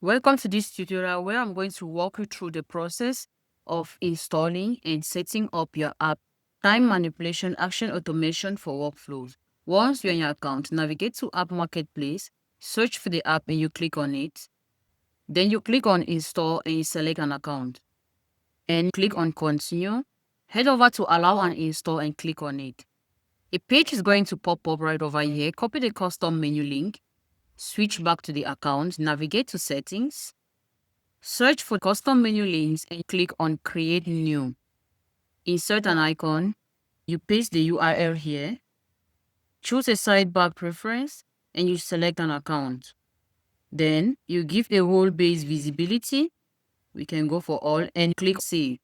Welcome to this tutorial where I'm going to walk you through the process of installing and setting up your app, time manipulation, action automation for workflows. Once you're in your account, navigate to App Marketplace, search for the app and you click on it. Then you click on Install and you select an account. And click on Continue. Head over to Allow and Install and click on it. A page is going to pop up right over here. Copy the custom menu link. Switch back to the account, navigate to Settings, search for custom menu links and click on Create New. Insert an icon, you paste the URL here, choose a sidebar preference, and you select an account. Then you give a role-based visibility, we can go for all, and click Save.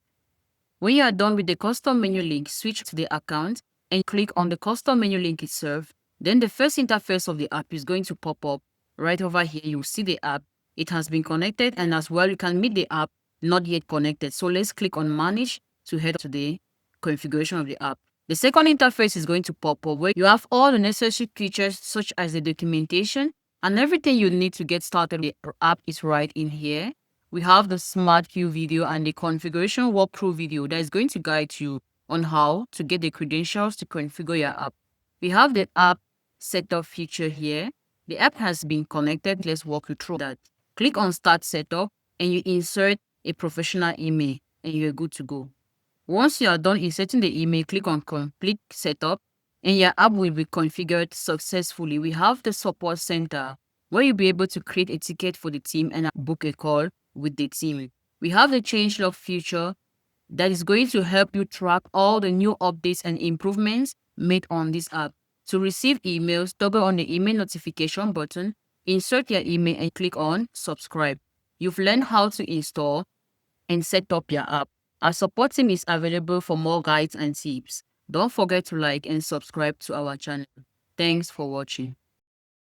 When you are done with the custom menu link, switch to the account and click on the custom menu link itself. Then the first interface of the app is going to pop up. Right over here, you'll see the app. It has been connected, and as well, you can meet the app not yet connected. So let's click on Manage to head to the configuration of the app. The second interface is going to pop up where you have all the necessary features such as the documentation and everything you need to get started. The app is right in here. We have the Smart View video and the configuration walkthrough video that is going to guide you on how to get the credentials to configure your app. We have the app setup feature here. The app has been connected. Let's walk you through that. Click on Start Setup and you insert a professional email and you're good to go. Once you are done inserting the email, click on Complete Setup and your app will be configured successfully. We have the Support Center where you'll be able to create a ticket for the team and book a call with the team. We have the changelog feature that is going to help you track all the new updates and improvements made on this app. To receive emails, toggle on the email notification button, insert your email and click on subscribe. You've learned how to install and set up your app. Our support team is available for more guides and tips. Don't forget to like and subscribe to our channel. Thanks for watching.